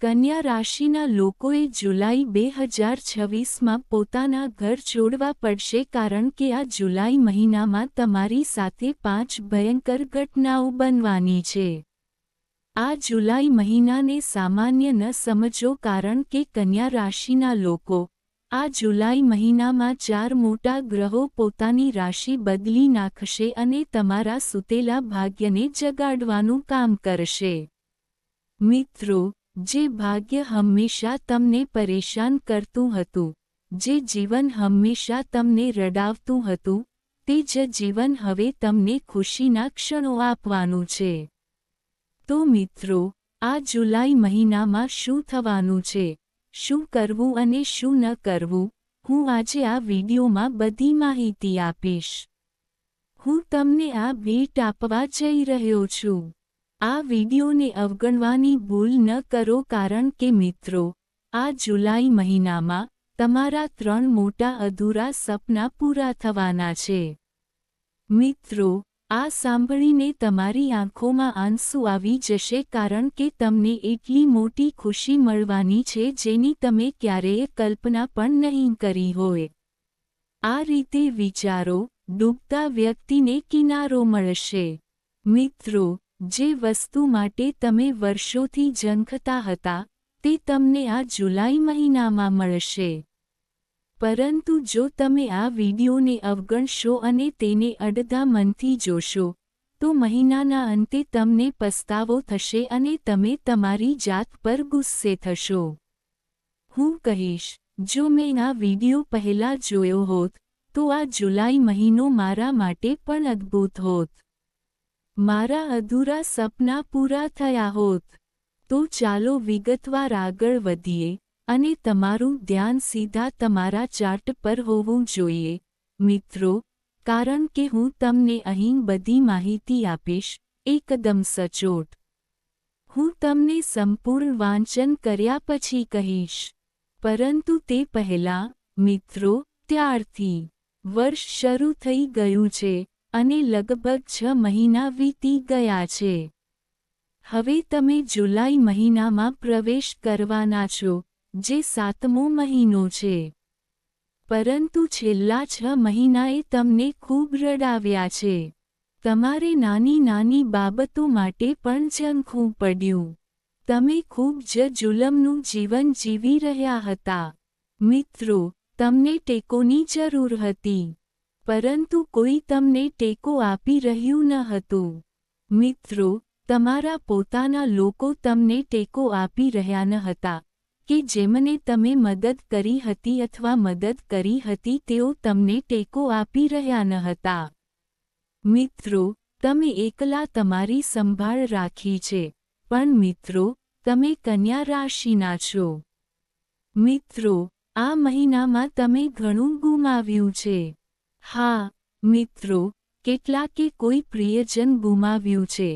કન્યા રાશિના લોકોએ જુલાઈ 2026માં પોતાના ઘર છોડવા પડશે કારણ કે આ જુલાઈ મહિનામાં તમારી સાથે 5 ભયંકર ઘટનાઓ બનવાની છે। આ જુલાઈ મહિનાને સામાન્ય ન સમજો કારણ કે કન્યા રાશિના લોકો આ જુલાઈ મહિનામાં 4 મોટા ગ્રહો પોતાની રાશિ બદલી નાખશે અને તમારા સૂતેલા ભાગ્યને જગાડવાનું કામ કરશે। મિત્રો, જે ભાગ્ય હંમેશા તમને પરેશાન કરતું હતું, જે જીવન હંમેશા તમને રડાવતું હતું, તે જ જીવન હવે તમને ખુશીના ક્ષણો આપવાનું છે। તો મિત્રો, આ જુલાઈ મહિનામાં શું થવાનું છે, શું કરવું અને શું ન કરવું, હું આજે આ વિડીયોમાં બધી માહિતી આપીશ। હું તમને આ ભેટ આપવા જઈ રહ્યો છું। આ વિડીયોને અવગણવાની ભૂલ ન કરો કારણ કે મિત્રો, આ જુલાઈ મહિનામાં તમારા 3 મોટા અધૂરા સપના પૂરા થવાના છે। મિત્રો, આ સાંભળીને તમારી આંખોમાં આંસુ આવી જશે કારણ કે તમને એટલી મોટી ખુશી મળવાની છે જેની તમે ક્યારેય કલ્પના પણ નહીં કરી હોય। આ રીતે વિચારો, ડૂબતા વ્યક્તિને કિનારો મળશે। મિત્રો, જે વસ્તુ માટે તમે વર્ષોથી ઝંખતા હતા, તે તમને આ જુલાઈ મહિનામાં મળશે। પરંતુ જો તમે આ વિડીયોને અવગણશો અને તેને અડધા મનથી જોશો, તો મહિનાના અંતે તમને પસ્તાવો થશે અને તમે તમારી જાત પર ગુસ્સે થશો। હું કહીશ, જો મેં આ વિડીયો પહેલાં જોયો હોત, તો આ જુલાઈ મહિનો મારા માટે પણ અદ્ભુત હોત। મારા અધૂરા સપના પૂરા થયા હોત। તો ચાલો વિગતવાર આગળ વધીએ અને તમારું ધ્યાન સીધા તમારા ચાર્ટ પર હોવું જોઈએ, મિત્રો, કારણ કે હું તમને અહીં બધી માહિતી આપીશ, એકદમ સચોટ। હું તમને સંપૂર્ણ વાંચન કર્યા પછી કહીશ। પરંતુ તે પહેલાં, મિત્રો, ત્યારથી વર્ષ શરૂ થઈ ગયું છે અને લગભગ 6 મહિના વીતી ગયા છે। હવે તમે જુલાઈ મહિનામાં પ્રવેશ કરવાના છો, જે 7મો મહિનો છે। પરંતુ છેલ્લા 6 મહિનાએ તમને ખૂબ રડાવ્યા છે। તમારે નાની નાની બાબતો માટે પણ ઝંખવું પડ્યું। તમે ખૂબ જ જુલમનું જીવન જીવી રહ્યા હતા। મિત્રો, તમને ટેકોની જરૂર હતી, પરંતુ કોઈ તમને ટેકો આપી રહ્યું ન હતું। મિત્રો, તમારા પોતાના લોકો તમને ટેકો આપી રહ્યા ન હતા, કે જેમને તમે મદદ કરી હતી અથવા મદદ કરી હતી તેઓ તમને ટેકો આપી રહ્યા ન હતા। મિત્રો, તમે એકલા તમારી સંભાળ રાખી છે, પણ મિત્રો, તમે કન્યા રાશિના છો। મિત્રો, આ મહિનામાં તમે ઘણું ગુમાવ્યું છે। હા, મિત્રો, કેટલાકે કોઈ પ્રિયજન ગુમાવ્યું છે,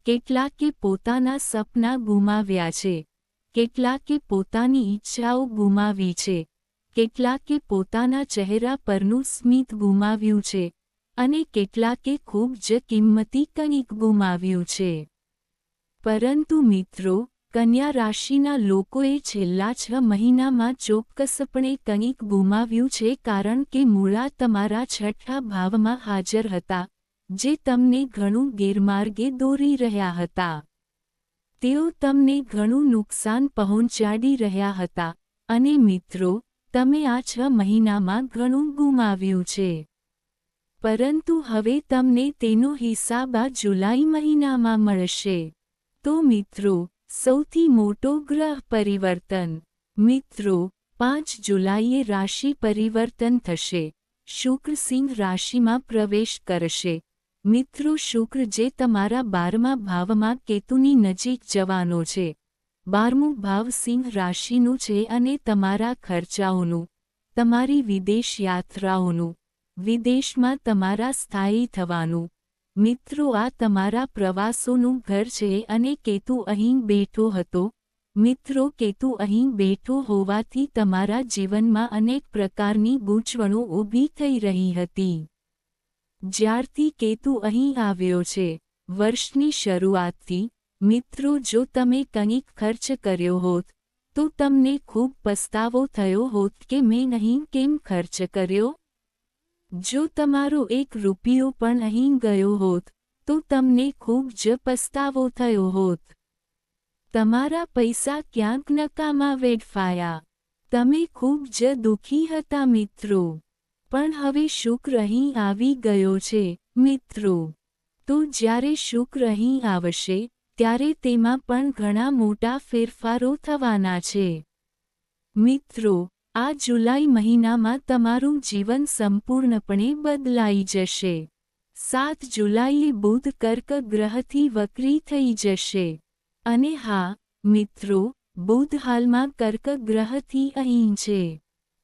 કેટલાકે પોતાના સપના ગુમાવ્યા છે, કેટલાકે પોતાની ઈચ્છાઓ ગુમાવી છે, કેટલાકે પોતાના ચહેરા પરનું સ્મિત ગુમાવ્યું છે, અને કેટલાકે ખૂબ જ કિંમતી કંઈક ગુમાવ્યું છે। પરંતુ મિત્રો, કન્યા રાશિના લોકોએ છેલ્લા 6 મહિનામાં ચોક્કસપણે કંઈક ગુમાવ્યું છે કારણ કે મૂળા તમારા 6ઠા ભાવમાં હાજર હતા, જે તમને ઘણું ગેરમાર્ગે દોરી રહ્યા હતા। તેઓ તમને ઘણું નુકસાન પહોંચાડી રહ્યા હતા, અને મિત્રો, તમે આ 6 મહિનામાં ઘણું ગુમાવ્યું છે। પરંતુ હવે તમને તેનો હિસાબ આ જુલાઈ મહિનામાં મળશે। તો મિત્રો, સૌથી મોટો ગ્રહ પરિવર્તન। મિત્રો, 5 જુલાઈએ રાશિ પરિવર્તન થશે। શુક્ર સિંહ રાશિમાં પ્રવેશ કરશે। મિત્રો, શુક્ર જે તમારા 12મા ભાવમાં કેતુની નજીક જવાનો છે। 12મું ભાવ સિંહ રાશિનું છે અને તમારા ખર્ચાઓનું, તમારી વિદેશ યાત્રાઓનું, વિદેશમાં તમારા સ્થાયી થવાનું, મિત્રો, આ તમારા પ્રવાસોનું ઘર છે અને કેતુ અહીં બેઠો હતો। મિત્રો, કેતુ અહીં બેઠો હોવાથી તમારા જીવનમાં અનેક પ્રકારની ગૂંચવણો ઊભી થઈ રહી હતી। જ્યારથી કેતુ અહીં આવ્યો છે, વર્ષની શરૂઆતથી, મિત્રો, જો તમે કંઈક ખર્ચ કર્યો હોત તો તમને ખૂબ પસ્તાવો થયો હોત કે મેં અહીં કેમ ખર્ચ કર્યો? જો તમારો 1 રૂપિયો પણ અહીં ગયો હોત તો તમને ખૂબ જ પસ્તાવો થયો હોત. તમારા પૈસા ક્યાંક નકામા વેડફાયા. તમે ખૂબ જ દુઃખી હતા મિત્રો. પણ હવે શુક્ર અહીં આવી ગયો છે મિત્રો. તો જ્યારે શુક્ર અહીં આવશે ત્યારે તેમાં પણ ઘણા મોટા ફેરફારો થવાના છે. મિત્રો, આ જુલાઈ મહિનામાં તમારું જીવન સંપૂર્ણપણે બદલાઈ જશે. 7 જુલાઈએ બુધ કર્ક ગ્રહથી વક્રી થઈ જશે. અને હા મિત્રો, બુધ હાલમાં કર્ક ગ્રહથી અહીં છે.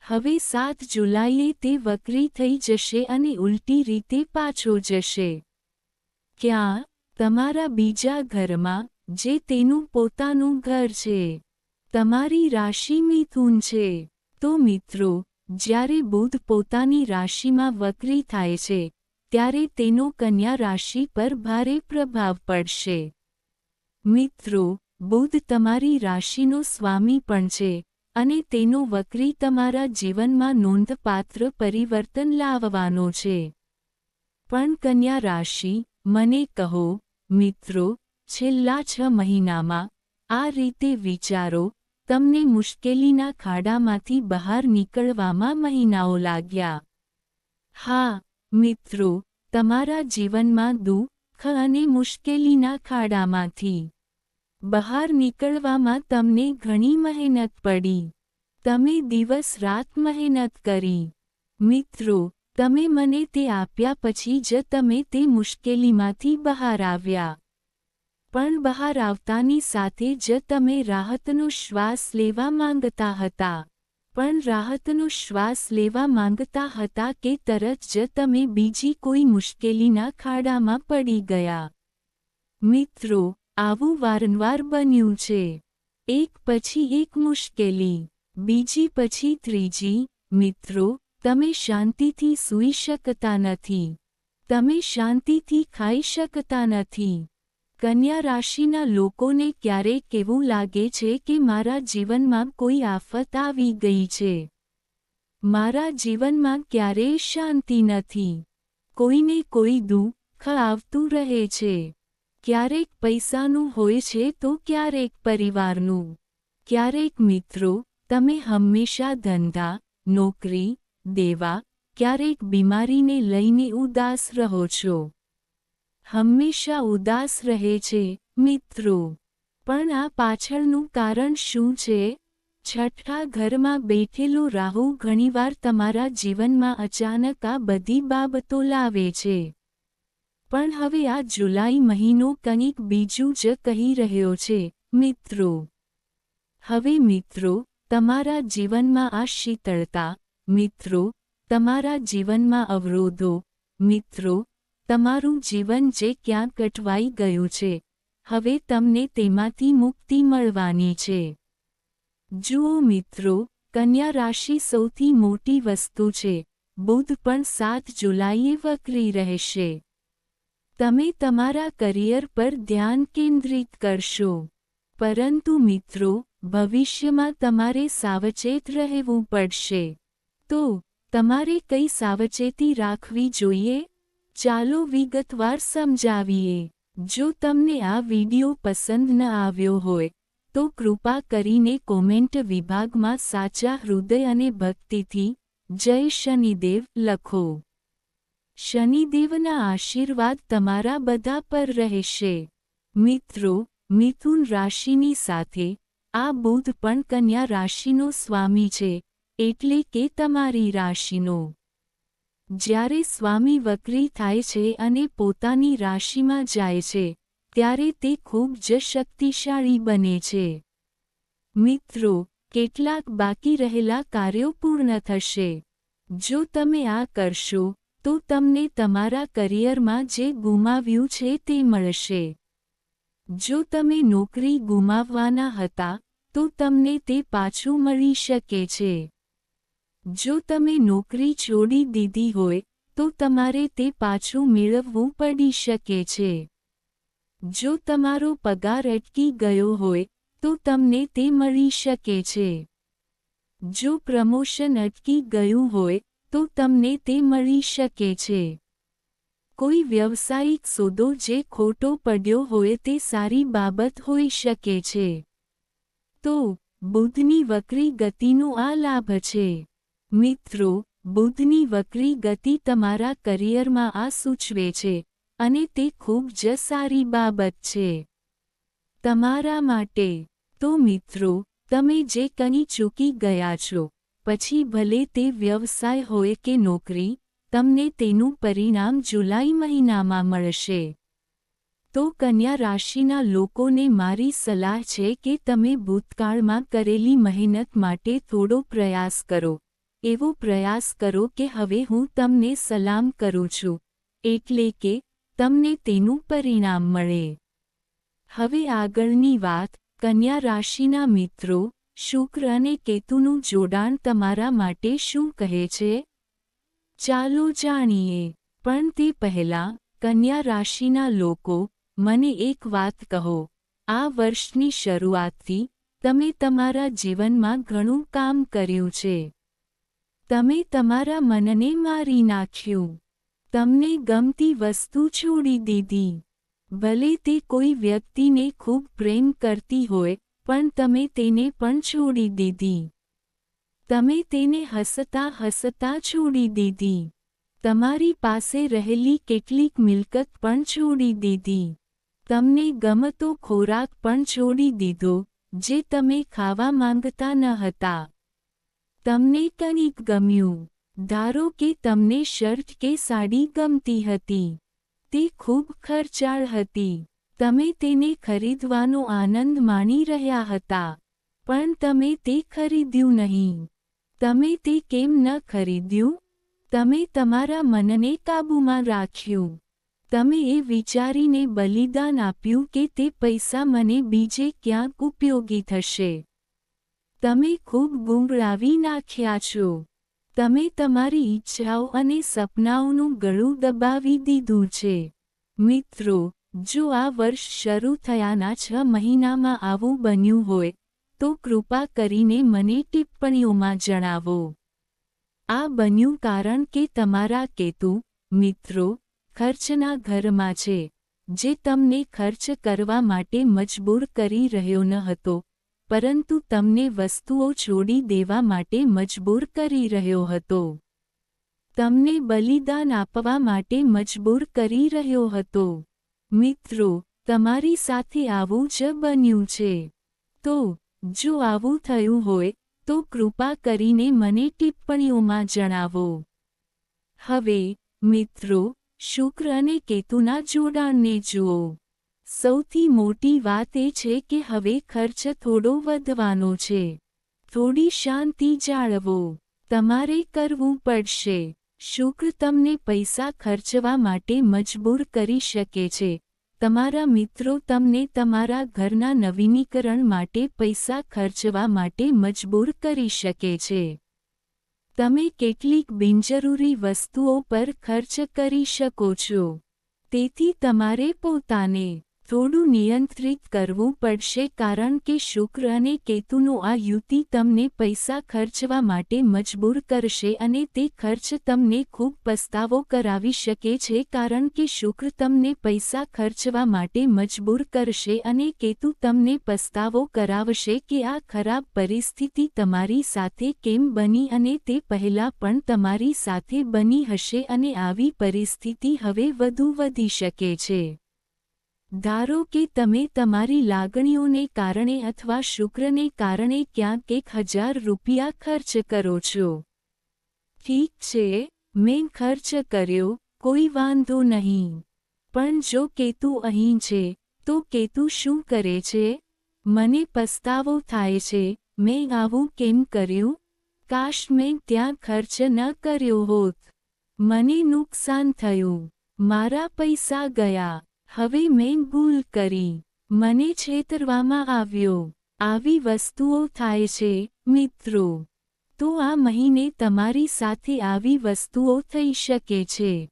હવે 7 જુલાઈએ તે વક્રી થઈ જશે અને ઉલટી રીતે પાછો જશે. ક્યાં? તમારા બીજા ઘરમાં, જે તેનું પોતાનું ઘર છે. તમારી રાશિ મિથુન છે. તો મિત્રો, જ્યારે બુધ પોતાની રાશિમાં વક્રી થાય છે ત્યારે તેનો કન્યા રાશિ પર ભારે પ્રભાવ પડશે. મિત્રો, બુધ તમારી રાશિનો સ્વામી પણ છે અને તેનો વક્રી તમારા જીવનમાં નોંધપાત્ર પરિવર્તન લાવવાનો છે. પણ કન્યા રાશિ, મને કહો મિત્રો, છેલ્લા 6 મહિનામાં આ રીતે વિચારો, તમને મુશ્કેલીના ખાડામાંથી બહાર નીકળવામાં મહિનાઓ લાગ્યા. હા મિત્રો, તમારા જીવનમાં દુઃખ અને મુશ્કેલીના ખાડામાંથી બહાર નીકળવામાં તમને ઘણી મહેનત પડી. તમે દિવસ રાત મહેનત કરી. મિત્રો, તમે મને તે આપ્યા પછી જ તમે તે મુશ્કેલીમાંથી બહાર આવ્યા. પણ બહાર આવતાની સાથે જ તમે રાહતનો શ્વાસ લેવા માંગતા હતા. પણ રાહતનો શ્વાસ લેવા માંગતા હતા કે તરત જ તમે બીજી કોઈ મુશ્કેલીના ખાડામાં પડી ગયા. મિત્રો, આવું વારંવાર બન્યું છે. એક પછી એક મુશ્કેલી, બીજી પછી ત્રીજી. મિત્રો, તમે શાંતિથી સૂઈ શકતા નથી. તમે શાંતિથી ખાઈ શકતા નથી. કન્યા રાશિના લોકોને ક્યારેક એવું લાગે છે કે મારા જીવનમાં કોઈ આફત આવી ગઈ છે. મારા જીવનમાં ક્યારેય શાંતિ નથી. કોઈને કોઈ દુઃખ આવતું રહે છે. ક્યારેક પૈસાનું હોય છે તો ક્યારેક પરિવારનું. ક્યારેક મિત્રો, તમે હંમેશા ધંધા, નોકરી, દેવા, ક્યારેક બીમારીને લઈને ઉદાસ રહો છો. હંમેશા ઉદાસ રહે છે મિત્રો. પણ આ પાછળનું કારણ શું છે? 6થા ઘરમાં બેઠેલો રાહુ ઘણીવાર તમારા જીવનમાં અચાનક આ બધી બાબતો લાવે છે. પણ હવે આ જુલાઈ મહિનો કંઈક બીજું જ કહી રહ્યો છે મિત્રો. હવે મિત્રો, તમારા જીવનમાં આ શીતળતા, મિત્રો, તમારા જીવનમાં અવરોધો, મિત્રો, તમારું જીવન જે ક્યાંક અટવાઈ ગયું છે, હવે તમને તેમાંથી મુક્તિ મળવાની છે. જુઓ મિત્રો, કન્યા રાશિ સૌથી મોટી વસ્તુ છે. બુધ પણ 7 જુલાઈએ વક્રી રહેશે. તમે તમારા કરિયર પર ધ્યાન કેન્દ્રિત કરશો. પરંતુ મિત્રો, ભવિષ્યમાં તમારે સાવચેત રહેવું પડશે. તો તમારે કઈ સાવચેતી રાખવી જોઈએ? ચાલો વિગતવાર સમજાવીએ. જો તમને આ વિડિયો પસંદ ન આવ્યો હોય તો કૃપા કરીને કોમેન્ટ વિભાગમાં સાચા હૃદય અને ભક્તિથી જય શનિદેવ લખો. શનિદેવના આશીર્વાદ તમારા બધા પર રહેશે. મિત્રો, મિથુન રાશિની સાથે આ બુધ પણ કન્યા રાશિનો સ્વામી છે, એટલે કે તમારી રાશિનો. જ્યારે સ્વામી વક્રી થાય છે અને પોતાની રાશિમાં જાય છે, ત્યારે તે ખૂબ જ શક્તિશાળી બને છે. મિત્રો, કેટલાક બાકી રહેલા કાર્યો પૂર્ણ થશે. જો તમે આ કરશો તો તમને તમારા કરિયરમાં જે ગુમાવ્યું છે તે મળશે. જો તમે નોકરી ગુમાવવાના હતા તો તમને તે પાછું મળી શકે છે. જો તમે નોકરી છોડી દીધી હોય તો તમારે તે પાછું મેળવવું પડી શકે છે. જો તમારો પગાર અટકી ગયો હોય તો તમને તે મળી શકે છે. જો પ્રમોશન અટકી ગયું હોય તો તમને તે મળી શકે છે. કોઈ વ્યવસાયિક સોદો જે ખોટો પડ્યો હોય તે સારી બાબત હોઈ શકે છે. તો બુધની વક્રી ગતિનો આ લાભ છે. મિત્રો, બુધની વક્રી ગતિ તમારા કરિયરમાં આ સૂચવે છે અને તે ખૂબ જ સારી બાબત છે તમારા માટે. તો મિત્રો, તમે જે કંઈ ચૂકી ગયા છો, પછી ભલે તે વ્યવસાય હોય કે નોકરી, તમને તેનું પરિણામ જુલાઈ મહિનામાં મળશે. તો કન્યા રાશિના લોકોને મારી સલાહ છે કે તમે ભૂતકાળમાં કરેલી મહેનત માટે થોડો પ્રયાસ કરો. એવો પ્રયાસ કરો કે હવે હું તમને સલામ કરું છું, એટલે કે તમને તેનું પરિણામ મળે. હવે આગળની વાત, કન્યા રાશિના મિત્રો, શુક્ર અને કેતુનું જોડાણ તમારા માટે શું કહે છે? ચાલો જાણીએ. પણ તે પહેલાં, કન્યા રાશિના લોકો, મને એક વાત કહો. આ વર્ષની શરૂઆતથી તમે તમારા જીવનમાં ઘણું કામ કર્યું છે. તમે તમારા મનને મારી નાખ્યું. તમને ગમતી વસ્તુ છોડી દીધી. ભલે તે કોઈ વ્યક્તિને ખૂબ પ્રેમ કરતી હોય, પણ તમે તેને પણ છોડી દીધી. તમે તેને હસતા હસતા છોડી દીધી. તમારી પાસે રહેલી કેટલીક મિલકત પણ છોડી દીધી. તમને ગમતો ખોરાક પણ છોડી દીધો, જે તમે ખાવા માંગતા ન હતા. તમને કંઈક ગમ્યું. ધારો કે તમને શર્ટ કે સાડી ગમતી હતી. તે ખૂબ ખર્ચાળ હતી. તમે તેને ખરીદવાનો આનંદ માણી રહ્યા હતા. પણ તમે તે ખરીદ્યું નહીં. તમે તે કેમ ન ખરીદ્યું? તમે તમારા મનને કાબૂમાં રાખ્યું. તમે એ વિચારીને બલિદાન આપ્યું કે તે પૈસા મને બીજે ક્યાંક ઉપયોગી થશે. તમે ખૂબ ગુંગળાવી નાખ્યા છો. તમે તમારી ઈચ્છાઓ અને સપનાઓનું ગળું દબાવી દીધું છે. મિત્રો, જો આ વર્ષ શરૂ થયાના 6 મહિનામાં આવું બન્યું હોય, તો કૃપા કરીને મને ટિપ્પણીઓમાં જણાવો. આ બન્યું કારણ કે તમારા કેતુ, મિત્રો, ખર્ચના ઘરમાં છે, જે તમને ખર્ચ કરવા માટે મજબૂર કરી રહ્યો ન હતો, પરંતુ તમને વસ્તુઓ છોડી દેવા માટે મજબૂર કરી રહ્યો હતો. તમને બલિદાન આપવા માટે મજબૂર કરી રહ્યો હતો. મિત્રો, તમારી સાથે આવું જ બન્યું છે. તો, જો આવું થયું હોય, તો કૃપા કરીને મને ટિપ્પણીઓમાં જણાવો. હવે, મિત્રો, શુક્ર અને કેતુના જોડાણને જુઓ. સૌથી મોટી વાત એ છે કે હવે ખર્ચ થોડો વધવાનો છે. થોડી શાંતિ જાળવો. તમારે કરવું પડશે. શુક્ર તમને પૈસા ખર્ચવા માટે મજબૂર કરી શકે છે. તમારા મિત્રો તમને તમારા ઘરના નવીનીકરણ માટે પૈસા ખર્ચવા માટે મજબૂર કરી શકે છે. તમે કેટલીક બિનજરૂરી વસ્તુઓ પર ખર્ચ કરી શકો છો. તેથી તમારે પોતાને થોડું નિયંત્રિત કરવું પડશે કારણ કે શુક્ર અને કેતુનું આ યુતિ તમને પૈસા ખર્ચવા માટે મજબૂર કરશે અને તે ખર્ચ તમને ખૂબ પસ્તાવો કરાવી શકે છે કારણ કે શુક્ર તમને પૈસા ખર્ચવા માટે મજબૂર કરશે અને કેતુ તમને પસ્તાવો કરાવશે કે આ ખરાબ પરિસ્થિતિ તમારી સાથે કેમ બની અને તે પહેલાં પણ તમારી સાથે બની હશે અને આવી પરિસ્થિતિ હવે વધુ વધી શકે છે. ધારો કે તમે તમારી લાગણીઓને કારણે અથવા શુક્રને કારણે ક્યાંક 1000 રૂપિયા ખર્ચ કરો છો. ઠીક છે, મેં ખર્ચ કર્યો, કોઈ વાંધો નહીં. પણ જો કેતુ અહીં છે, તો કેતુ શું કરે છે? મને પસ્તાવો થાય છે, મેં આવું કેમ કર્યું? કાશ મેં ત્યાં ખર્ચ ન કર્યો હોત. મને નુકસાન થયું. મારા પૈસા ગયા. હવે મેં ભૂલ કરી. મને છેતરવામાં આવ્યો. આવી વસ્તુઓ થાય છે, મિત્રો. તો આ મહિને તમારી સાથે આવી વસ્તુઓ થઈ શકે છે.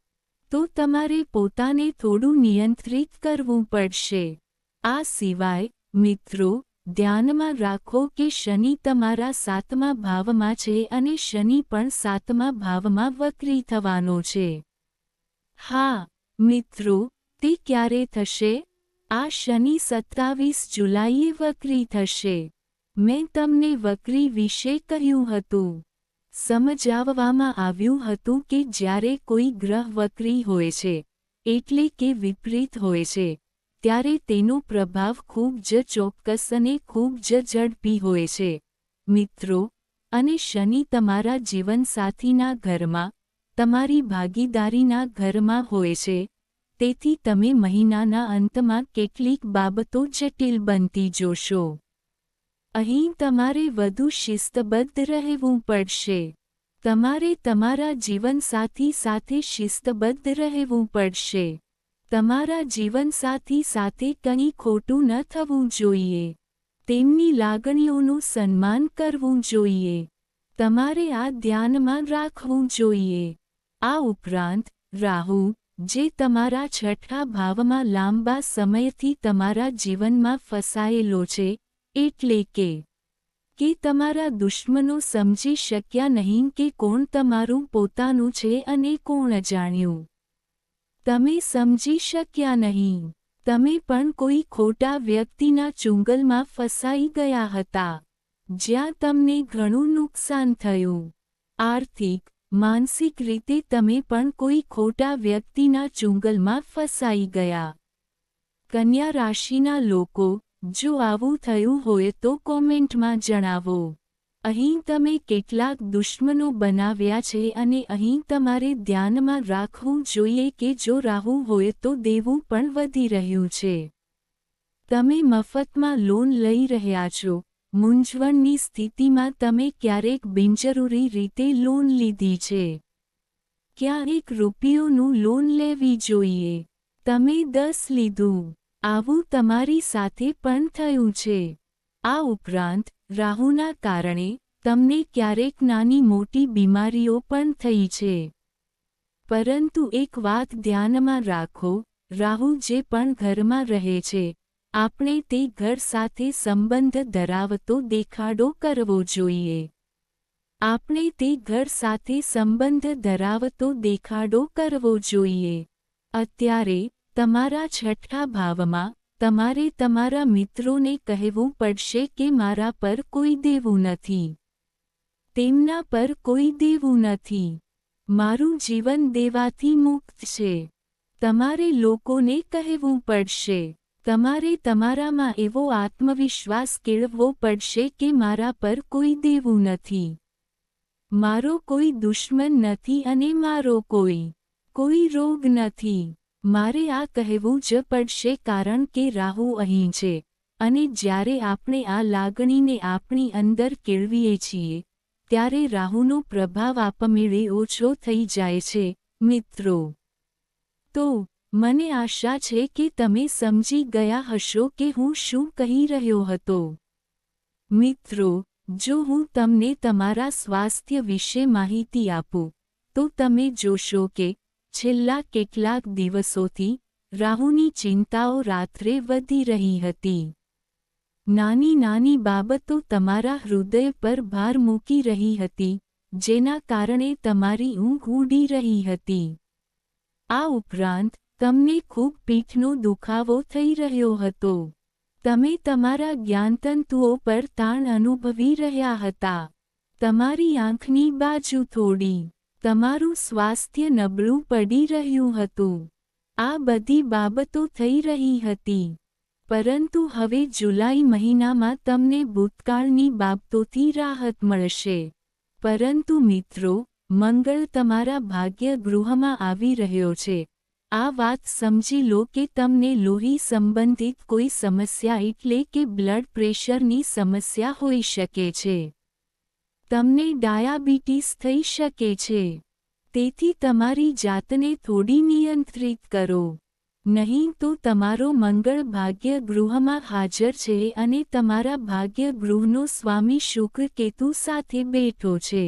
તો તમારે પોતાને થોડું નિયંત્રિત કરવું પડશે. આ સિવાય મિત્રો, ધ્યાનમાં રાખો કે શનિ તમારા 7મા ભાવમાં છે અને શનિ પણ 7મા ભાવમાં વક્રી થવાનો છે. હા મિત્રો, તે ક્યારે થશે? આ શનિ 27 જુલાઈએ વક્રી થશે. મેં તમને વક્રી વિશે કહ્યું હતું. સમજાવવામાં આવ્યું હતું કે જ્યારે કોઈ ગ્રહ વક્રી હોય છે, એટલે કે વિપરીત હોય છે, ત્યારે તેનો પ્રભાવ ખૂબ જ ચોક્કસ અને ખૂબ જ ઝડપી હોય છે. મિત્રો, અને શનિ તમારા જીવનસાથીના ઘરમાં, તમારી ભાગીદારીના ઘરમાં હોય છે, તેથી તમે મહિનાના અંતમાં કેટલીક બાબતો જટિલ બનતી જોશો. અહીં તમારે વધુ શિસ્તબદ્ધ રહેવું પડશે. તમારે તમારા જીવનસાથી સાથે શિસ્તબદ્ધ રહેવું પડશે. તમારા જીવનસાથી સાથે કંઈ ખોટું ન થવું જોઈએ. તેમની લાગણીઓનું સન્માન કરવું જોઈએ. તમારે આ ધ્યાનમાં રાખવું જોઈએ. આ ઉપરાંત, રાહુ, જે તમારા 6થા ભાવમાં લાંબા સમયથી તમારા જીવનમાં ફસાયેલો છે, એટલે કે તમારા દુશ્મનો સમજી શક્યા નહીં કે કોણ તમારું પોતાનું છે અને કોણ અજાણ્યું. તમે સમજી શક્યા નહીં. તમે પણ કોઈ ખોટા વ્યક્તિના ચુંગલમાં ફસાઈ ગયા હતા, જ્યાં તમને ઘણું નુકસાન થયું. આર્થિક, માનસિક રીતે તમે પણ કોઈ ખોટા વ્યક્તિના ચુંગલમાં ફસાઈ ગયા. કન્યા રાશિના લોકો, જો આવું થયું હોય તો કોમેન્ટમાં જણાવો. અહીં તમે કેટલાક દુશ્મનો બનાવ્યા છે અને અહીં તમારે ધ્યાનમાં રાખવું જોઈએ કે જો રાહુ હોય તો દેવું પણ વધી રહ્યું છે. તમે મફતમાં લોન લઈ રહ્યા છો. મૂંઝવણની સ્થિતિમાં તમે ક્યારેક બિનજરૂરી રીતે લોન લીધી છે. ક્યારેક રૂપિયોનું લોન લેવી જોઈએ. તમે 10 લીધું. આવું તમારી સાથે પણ થયું છે. આ ઉપરાંત, રાહુના કારણે, તમને ક્યારેક નાની મોટી બીમારીઓ પણ થઈ છે. પરંતુ એક વાત ધ્યાનમાં રાખો, રાહુ જે પણ ઘરમાં રહે છે, આપણે તે ઘર સાથે સંબંધ ધરાવતો દેખાડો કરવો જોઈએ. આપણે તે ઘર સાથે સંબંધ ધરાવતો દેખાડો કરવો જોઈએ. અત્યારે, તમારા 6થા ભાવમાં, તમારે તમારા મિત્રોને કહેવું પડશે કે મારા પર કોઈ દેવું નથી. તેમના પર કોઈ દેવું નથી. મારું જીવન દેવાથી મુક્ત છે. તમારે લોકોને કહેવું પડશે. તમારે તમારામાં એવો આત્મવિશ્વાસ કેળવવો પડશે કે મારા પર કોઈ દેવું નથી. મારો કોઈ દુશ્મન નથી અને મારો કોઈ રોગ નથી. મારે આ કહેવું જ પડશે કારણ કે રાહુ અહીં છે, અને જ્યારે આપણે આ લાગણીને આપણી અંદર કેળવીએ છીએ, ત્યારે રાહુનો પ્રભાવ આપમેળે ઓછો થઈ જાય છે. મિત્રો, તો મને આશા છે કે તમે સમજી ગયા હશો કે હું શું કહી રહ્યો હતો. મિત્રો, જો હું તમને તમારા સ્વાસ્થ્ય વિશે માહિતી આપું, તો તમે જોશો કે છેલ્લા કેટલાક દિવસોથી, રાહુની ચિંતાઓ રાત્રે વધી રહી હતી. નાની નાની બાબતો તમારા હૃદય પર ભાર મૂકી રહી હતી, જેના કારણે તમારી ઊંઘ ઉડી રહી હતી. આ ઉપરાંત, તમને ખૂબ પીઠનો દુખાવો થઈ રહ્યો હતો. તમે તમારા જ્ઞાનતંતુઓ પર તાણ અનુભવી રહ્યા હતા. તમારી આંખની બાજુ થોડી. તમારું સ્વાસ્થ્ય નબળું પડી રહ્યું હતું. આ બધી બાબતો થઈ રહી હતી. પરંતુ હવે જુલાઈ મહિનામાં તમને ભૂતકાળની બાબતોથી રાહત મળશે. પરંતુ મિત્રો, મંગળ તમારા ભાગ્ય ગૃહમાં આવી રહ્યો છે. આ વાત સમજી લો કે તમને લોહી સંબંધિત કોઈ સમસ્યા એટલે કે બ્લડ પ્રેશરની સમસ્યા હોઈ શકે છે. તમને ડાયાબિટીસ થઈ શકે છે. તેથી તમારી જાતને થોડી નિયંત્રિત કરો. નહીં તો તમારો મંગળ ભાગ્ય ગૃહમાં હાજર છે અને તમારા ભાગ્ય ગૃહનો સ્વામી શુક્ર કેતુ સાથે બેઠો છે.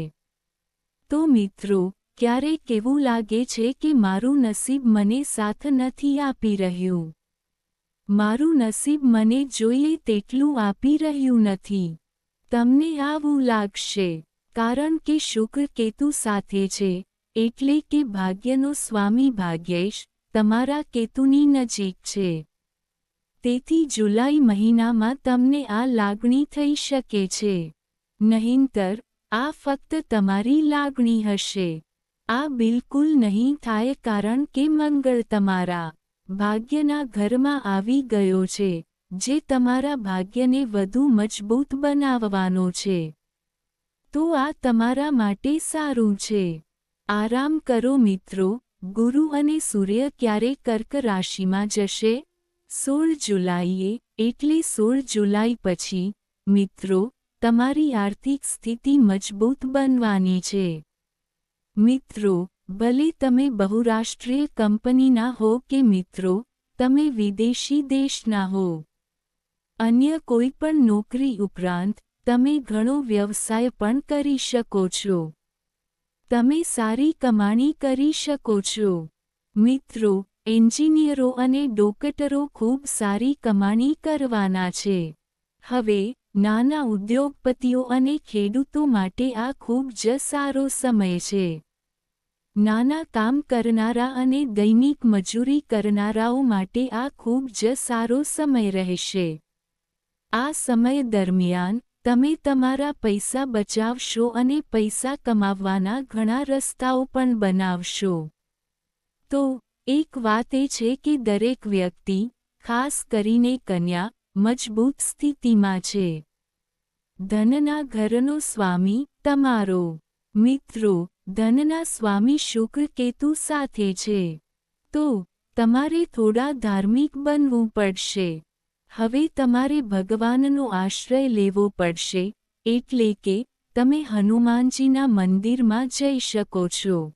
તો મિત્રો, ક્યારેક એવું લાગે છે કે મારું નસીબ મને સાથ નથી આપી રહ્યું. મારું નસીબ મને જોઈએ તેટલું આપી રહ્યું નથી. તમને આવું લાગશે કારણ કે શુક્ર કેતુ સાથે છે, એટલે કે ભાગ્યનો સ્વામી ભાગ્યેશ તમારા કેતુની નજીક છે. તેથી જુલાઈ મહિનામાં તમને આ લાગણી થઈ શકે છે. નહીંતર આ ફક્ત તમારી લાગણી હશે. આ બિલકુલ નહીં થાય કારણ કે મંગળ તમારા ભાગ્યના ઘરમાં આવી ગયો છે, જે તમારા ભાગ્યને વધુ મજબૂત બનાવવાનો છે. તો આ તમારા માટે સારું છે. આરામ કરો મિત્રો. ગુરુ અને સૂર્ય ક્યારે કર્ક રાશિમાં જશે? 16 જુલાઈએ, એટલે 16 જુલાઈ પછી, મિત્રો, તમારી આર્થિક સ્થિતિ મજબૂત બનવાની છે. મિત્રો, ભલે તમે બહુરાષ્ટ્રીય કંપનીના હો કે મિત્રો, તમે વિદેશી દેશના હો. અન્ય કોઈ પણ નોકરી ઉપરાંત, તમે ઘણો વ્યવસાય પણ કરી શકો છો. તમે સારી કમાણી કરી શકો છો. મિત્રો, એન્જિનિયરો અને ડોક્ટરો ખૂબ સારી કમાણી કરવાના છે. હવે, નાના ઉદ્યોગપતિઓ અને ખેડૂતો માટે આ ખૂબ જ સારો સમય છે. નાના કામ કરનારા અને દૈનિક મજૂરી કરનારાઓ માટે આ ખૂબ જ સારો સમય રહેશે. આ સમય દરમિયાન, તમે તમારા પૈસા બચાવશો અને પૈસા કમાવવાના ઘણા રસ્તાઓ પણ બનાવશો. તો, એક વાત એ છે કે દરેક વ્યક્તિ, ખાસ કરીને કન્યા, મજબૂત સ્થિતિમાં છે. ધનના ઘરનો સ્વામી, તમારો. મિત્રો, ધનના સ્વામી શુક્ર કેતુ સાથે છે. તો, તમારે થોડા ધાર્મિક બનવું પડશે. હવે તમારે ભગવાનનો આશ્રય લેવો પડશે, એટલે કે, તમે હનુમાનજીના મંદિરમાં જઈ શકો છો.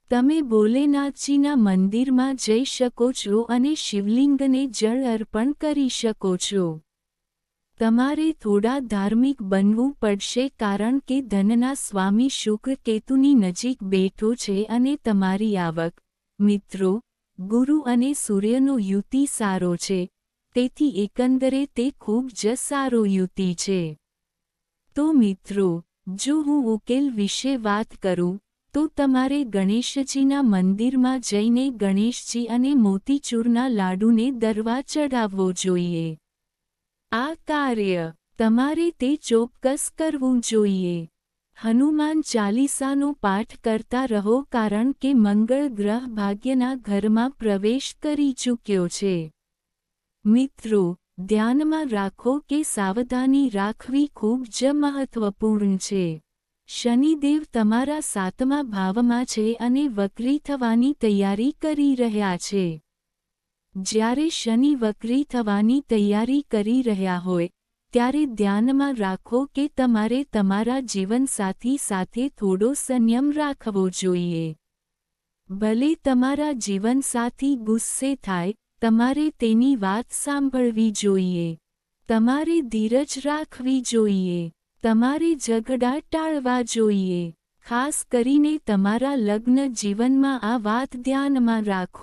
તમે ભોલેનાથજીના મંદિરમાં જઈ શકો છો અને શિવલિંગને જળ અર્પણ કરી શકો છો. તમારે થોડા ધાર્મિક બનવું પડશે કારણ કે ધનના સ્વામી શુક્ર કેતુની નજીક બેઠો છે અને તમારી આવક, મિત્રો, ગુરુ અને સૂર્યનો યુતિ સારો છે, તેથી એકંદરે તે ખૂબ જ સારો યુતિ છે. તો મિત્રો, જો હું ઉકેલ વિશે વાત કરું, તો તમારે ગણેશજીના મંદિરમાં જઈને ગણેશજી અને મોતીચૂરના લાડુને દરવા ચઢાવવો જોઈએ. આ કાર્ય, તમારે તે ચોક્કસ કરવું જોઈએ. હનુમાન ચાલીસાનો પાઠ કરતા રહો કારણ કે મંગળ ગ્રહ ભાગ્યના ઘરમાં પ્રવેશ કરી ચૂક્યો છે. મિત્રો, ધ્યાનમાં રાખો કે સાવધાની રાખવી ખૂબ જ મહત્વપૂર્ણ છે. શનિદેવ તમારા 7મા ભાવમાં છે અને વક્રી થવાની તૈયારી કરી રહ્યા છે. જ્યારે શનિ વક્રી થવાની તૈયારી કરી રહ્યા હોય, ત્યારે ધ્યાનમાં રાખો કે તમારે તમારા જીવનસાથી સાથે થોડો સંયમ રાખવો જોઈએ. ભલે તમારા જીવનસાથી ગુસ્સે થાય, તમારે તેની વાત સાંભળવી જોઈએ. તમારે ધીરજ રાખવી જોઈએ. તમારે ઝઘડા ટાળવા જોઈએ. ખાસ કરીને તમારા લગ્ન જીવનમાં આ વાત ધ્યાનમાં રાખો.